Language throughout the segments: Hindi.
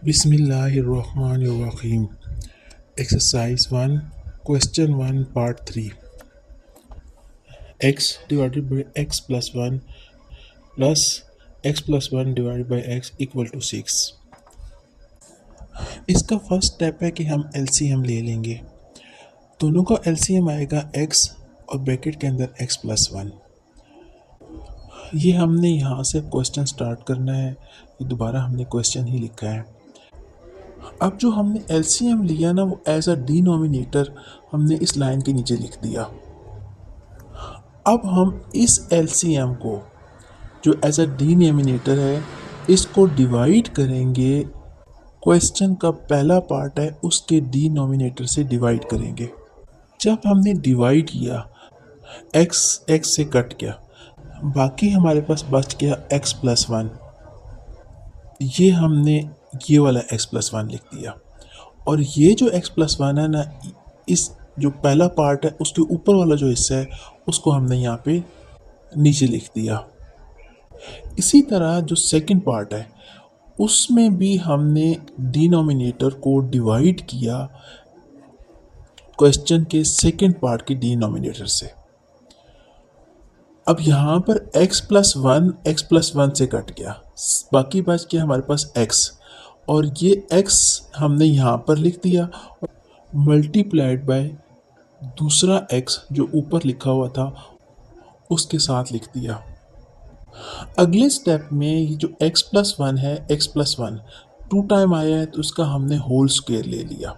Bismillahirrahmanirrahim. Exercise 1, Question 1, Part 3. X divided by x plus 1 plus x plus 1 divided by x equal to 6. इसका फर्स्ट स्टेप है कि हम एलसीएम ले लेंगे। दोनों का एलसीएम आएगा x और ब्रैकेट के अंदर x प्लस 1। ये हमने यहाँ से क्वेश्चन स्टार्ट करना है। ये दोबारा हमने क्वेश्चन ही लिखा है। अब जो हमने एलसीएम लिया ना, वो एज अ डिनोमिनेटर हमने इस लाइन के नीचे लिख दिया। अब हम इस एलसीएम को जो एज अ डिनोमिनेटर है, इसको डिवाइड करेंगे। क्वेश्चन का पहला पार्ट है, उसके डिनोमिनेटर से डिवाइड करेंगे। जब हमने डिवाइड किया, x से कट गया, बाकी हमारे पास बच गया x प्लस 1। ये हमने ये वाला x प्लस 1 लिख दिया। और ये जो x प्लस 1 है ना, इस जो पहला पार्ट है उसके ऊपर वाला जो हिस्सा है उसको हमने यहाँ पे नीचे लिख दिया। इसी तरह जो सेकंड पार्ट है उसमें भी हमने डिनोमिनेटर को डिवाइड किया क्वेश्चन के सेकंड पार्ट के डिनोमिनेटर से। अब यहाँ पर x प्लस 1 से कट गया, बाकी बच गया हमारे पास x, और ये x हमने यहाँ पर लिख दिया मल्टीप्लाइड बाय दूसरा x जो ऊपर लिखा हुआ था उसके साथ लिख दिया। अगले स्टेप में ये जो x प्लस 1 है, x प्लस 1 टू टाइम आया है तो उसका हमने होल स्क्वायर ले लिया।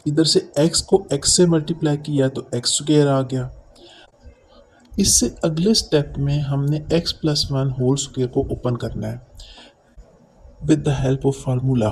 इधर से x को x से मल्टीप्लाई किया तो x स्क्वायर आ गया। इससे अगले स्टेप में हमने x प्लस 1 होल स्क्वायर को ओपन करना है with the help of formula.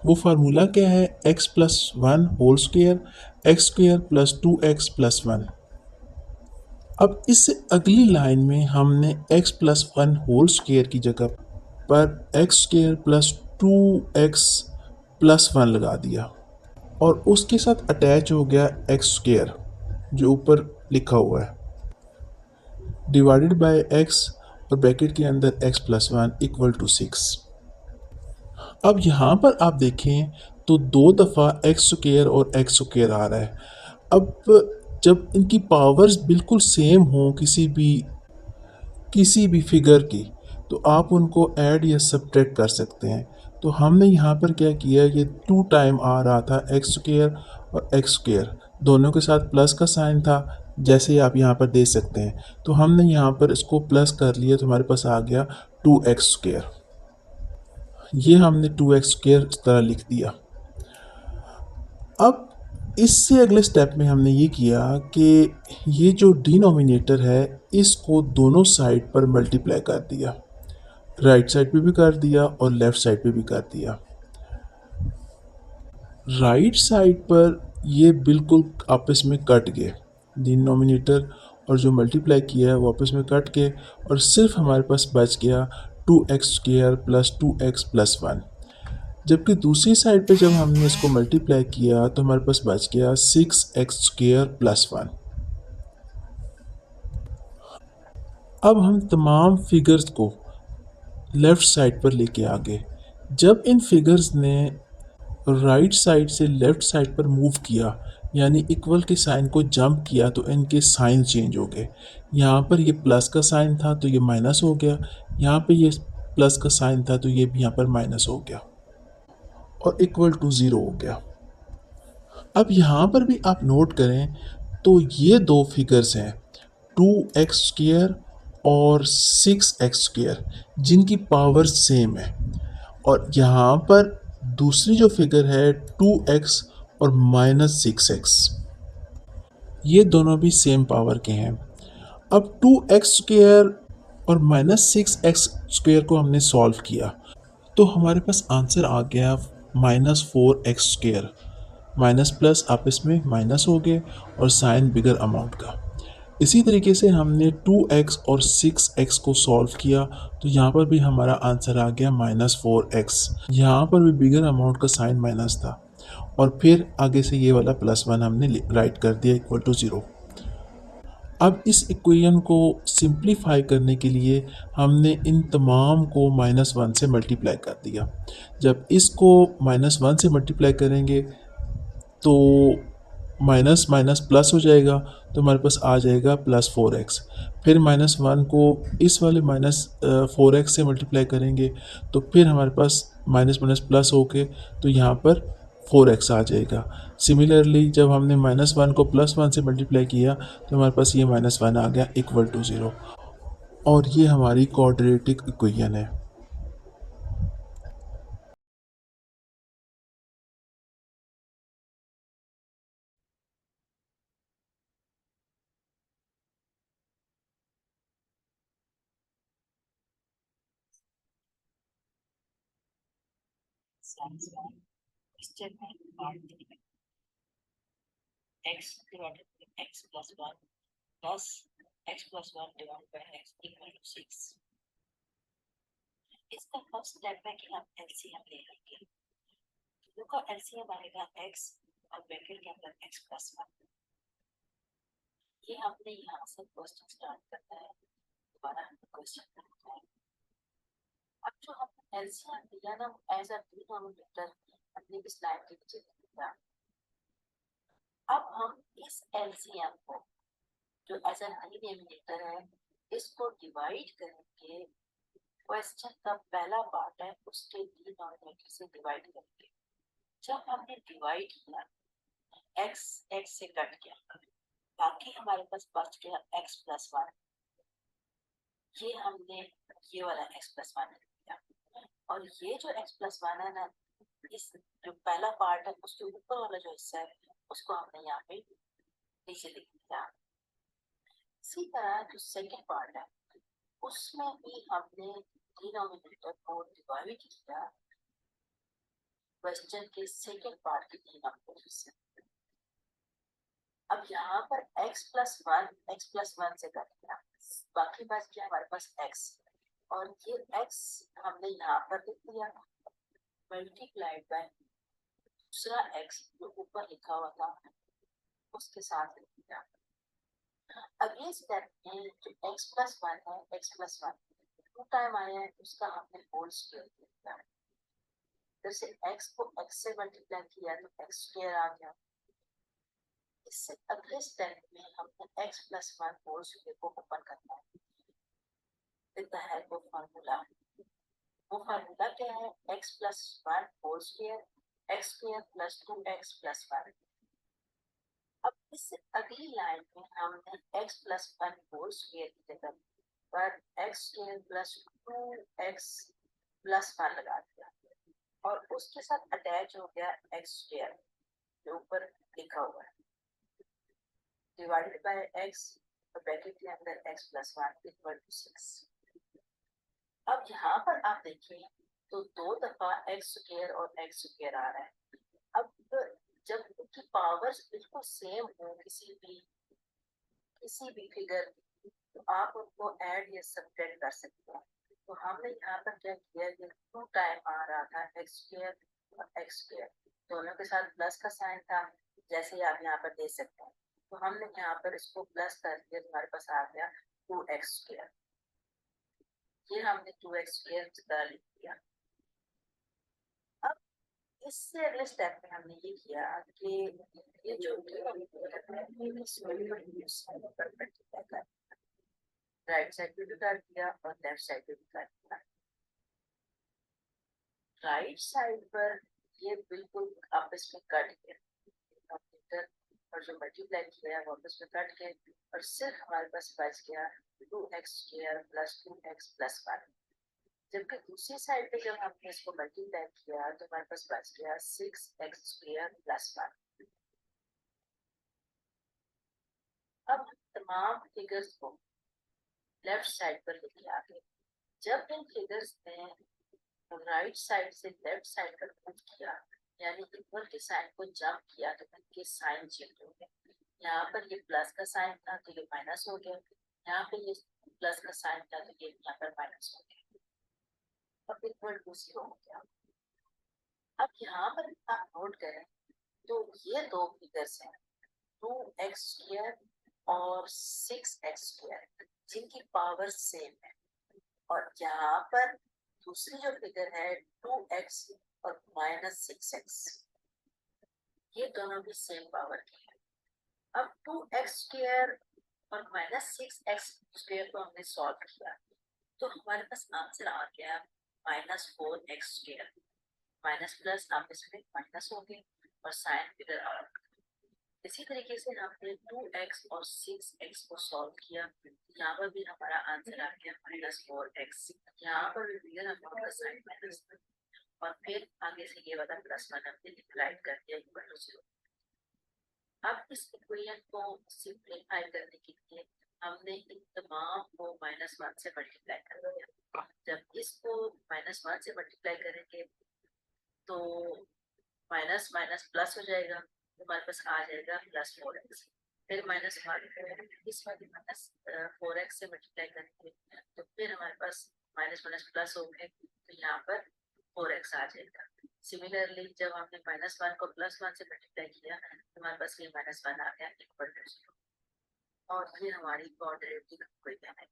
वो फार्मूला क्या है? x plus 1 whole square, x square plus 2x plus 1। अब इससे अगली लाइन में हमने x प्लस 1 होल स्क्वायर की जगह पर x square plus 2x plus 1 लगा दिया और उसके साथ अटैच हो गया x स्क्वायर जो ऊपर लिखा हुआ है डिवाइडेड बाय x और ब्रैकेट के अंदर x प्लस 1 इक्वल टू 6। अब यहाँ पर आप देखें तो दो दफ़ा एक्स स्क्वायर और एक्स स्क्वायर आ रहा है। अब जब इनकी पावर्स बिल्कुल सेम हो किसी भी फिगर की, तो आप उनको ऐड या सब्ट्रैक्ट कर सकते हैं। तो हमने यहाँ पर क्या किया, ये 2 टाइम आ रहा था एक्स स्क्वायर और एक्स स्क्वायर, दोनों के साथ प्लस का साइन था जैसे आप यहाँ पर देख सकते हैं। तो हमने यहाँ पर इसको प्लस कर लिया तो हमारे पास आ गया 2x स्क्वायर। ये हमने 2x स्क्वायर इस तरह लिख दिया। अब इससे अगले स्टेप में हमने ये किया कि ये जो डिनोमिनेटर है इसको दोनों साइड पर मल्टीप्लाई कर दिया, राइट साइड पे भी कर दिया और लेफ़्ट साइड पे भी कर दिया। राइट साइड पर ये बिल्कुल आपस में कट गए, डिनोमिनेटर और जो मल्टीप्लाई किया है वो आपस में कट गए और सिर्फ हमारे पास बच गया 2x square plus 2x plus 1। जबकि दूसरी साइड पे जब हमने इसको मल्टीप्लाई किया तो हमारे पास बच गया 6x स्क्वायर प्लस 1। अब हम तमाम फिगर्स को लेफ़्ट साइड पर लेके आ गए। जब इन फिगर्स ने राइट साइड से लेफ़्ट साइड पर मूव किया, यानी इक्वल के साइन को जंप किया, तो इनके साइन चेंज हो गए। यहाँ पर ये प्लस का साइन था तो ये माइनस हो गया, यहाँ पे ये प्लस का साइन था तो ये भी यहाँ पर माइनस हो गया और इक्वल टू 0 हो गया। अब यहाँ पर भी आप नोट करें तो ये दो फिगर्स हैं 2x स्क्वायर और 6x स्क्वायर जिनकी पावर सेम है, और यहाँ पर दूसरी जो फिगर है 2x और माइनस 6x, ये दोनों भी सेम पावर के हैं। अब 2x स्क्वायर और माइनस 6x स्क्वायर को हमने सॉल्व किया तो हमारे पास आंसर आ गया minus 4x square. Minus plus आपस में माइनस हो गए और साइन बिगर अमाउंट का। इसी तरीके से हमने 2x और 6x को सॉल्व किया तो यहाँ पर भी हमारा आंसर आ गया माइनस 4x। यहाँ पर भी बिगर अमाउंट का साइन माइनस था और फिर आगे से ये वाला प्लस 1 हमने राइट कर दिया इक्वल टू 0। अब इस इक्वेशन को सिंप्लीफाई करने के लिए हमने इन तमाम को -1 से मल्टीप्लाई कर दिया। जब इसको -1 से मल्टीप्लाई करेंगे तो माइनस माइनस प्लस हो जाएगा, तो हमारे पास आ जाएगा +4x। फिर -1 को इस वाले -4x से मल्टीप्लाई करेंगे तो फिर हमारे पास माइनस माइनस प्लस होके तो यहाँ पर 4x आ जाएगा। सिमिलरली जब हमने -1 को +1 से मल्टीप्लाई किया तो हमारे पास ये -1 आ गया इक्वल टू 0, और ये हमारी क्वाड्रेटिक इक्वेशन है। स्टेप में part x divided by x plus 1 plus x plus 1 divided by x equal to 6। इसका फर्स्ट स्टेप है कि हम एलसीएम ले लेंगे। देखो एलसीएम आएगा x और ब्रैकेट के अंदर x plus 1। ये हमने यहाँ से क्वेश्चन स्टार्ट करना है, दोबारा हम क्वेश्चन करना है। अब जो हमने एलसीएम लिया ना एज अ डिनोमिनेटर अपनी स्लाइड के नीचे लिखा। अब हम इस एलसीएम को जो एज अ डिनोमिनेटर है इसको डिवाइड करेंगे। क्वेश्चन का पहला पार्ट है उसके डिनोमिनेटर से डिवाइड करेंगे। जब हमने डिवाइड किया x x से कट गया, बाकी हमारे पास बच गया x plus 1। ये हमने ये वाला x plus 1 लिया, और ये जो x plus 1 है ना, इस जो पहला पार्ट है उसके ऊपर वाला जो हिस्सा है उसको हमने यहाँ पे नीचे लिख दिया। इसी तरह जो सेकंड पार्ट है उसमें भी हमने डिनोमिनेटर को डिवाइड किया क्वेश्चन के सेकंड पार्ट के डिनोमिनेटर से। अब यहाँ पर x plus 1 से कट गया, बाकी बच गया हमारे पास x, और ये x हमने यहाँ पर लिख दिया मल्टीप्लाइड बाय दूसरा x जो ऊपर लिखा हुआ था उसके साथ लिख दिया। अगले स्टेप में जो x plus 1 है, x plus 1 टू टाइम आया है उसका हमने होल स्क्वायर किया। जैसे x को x से मल्टीप्लाई किया तो x स्क्वायर आ गया। इससे अगले स्टेप में हमने x plus 1 होल स्क्वायर को ओपन करना है with the help of formula. वो फार्मूला क्या है? x plus 1 whole square x square plus 2x plus 1। अब इससे अगली लाइन में हमने x plus 1 होल स्क्वायर की जगह पर x square plus 2x plus 1 लगा दिया, और उसके साथ अटैच हो गया x स्क्वायर जो ऊपर लिखा हुआ है डिवाइडेड बाय x और ब्रैकेट के अंदर x plus 1 इक्वल टू 6। अब यहाँ पर आप देखिए तो दो दफा x स्क्वायर और x स्क्वायर आ रहा है। अब जब उनकी पावर्स बिल्कुल सेम हो किसी भी फिगर, तो आप उनको ऐड या सब्ट्रैक्ट कर सकते हैं। तो हमने यहाँ पर क्या किया, ये टू टाइम आ रहा था x स्क्वायर और x स्क्वायर, दोनों के साथ प्लस का साइन था जैसे आप यहाँ पर देख सकते हैं। तो हमने यहाँ पर इसको प्लस कर दिया, हमारे पास आ गया 2x स्क्वायर। ये हमने 2x स्क्वायर की तरह लिख दिया। अब इससे अगले स्टेप में हमने ये किया कि ये जो राइट साइड पे भी कर दिया और लेफ्ट साइड पे भी कर दिया। राइट साइड पर ये बिल्कुल आपस में कट गया और जो मल्टीप्लाई किया है वो आपस में कट गए, और सिर्फ हमारे पास बच गया 2x square plus 2x plus 1। जबकि दूसरी साइड पे जब हमने इसको मल्टीप्लाई किया तो हमारे पास बच गया 6x स्क्वायर प्लस 1। अब तमाम फिगर्स को लेफ्ट साइड पर लेके आ गए। जब इन फिगर्स ने राइट साइड से लेफ्ट साइड पर मूव किया, यानी इक्वल के साइन को जंप किया, तो इनके साइन चेंज हो गए। यहाँ पर ये प्लस का साइन था तो ये माइनस हो गया, यहाँ पे ये प्लस का साइन था तो ये यहाँ पर माइनस हो गया, अब इक्वल टू 0 हो गया। अब यहाँ पर आप नोट करें तो ये दो फिगर्स हैं 2x स्क्वायर और 6x² जिनकी पावर सेम है, और यहाँ पर दूसरी जो फिगर है 2x और -6x, ये दोनों भी सेम पावर की है। अब 2x² और -6x² को हमने सॉल्व किया, तो हमारे पास आंसर आ गया -4x²। माइनस प्लस आप इसमें माइनस हो गए और साइन इधर आ रहा। इसी तरीके से हमने 2x और 6x को सॉल्व किया, यहाँ पर भी हमारा आंसर आ गया -4x। यहाँ पर भी फिगर हमारा साइन माइनस, और फिर आगे से ये वाला +1 हमने डिवाइड कर दिया इक्वल टू 0। अब इस इक्वेशन को सिंप्लीफाई करने के लिए हमने इन तमाम को -1 से मल्टीप्लाई कर दिया। जब इसको -1 से मल्टीप्लाई करेंगे तो माइनस माइनस प्लस हो जाएगा, तो हमारे पास आ जाएगा +4x। फिर -1 इस वाले -4x से मल्टीप्लाई करेंगे तो फिर हमारे पास माइनस माइनस प्लस हो गए, तो यहाँ पर 4x आ जाएगा। सिमिलरली जब हमने -1 को +1 से मल्टीप्लाई किया तो हमारे पास ये -1 आ गया इक्वल टू 0, और ये हमारी क्वाड्रेटिक इक्वेशन है।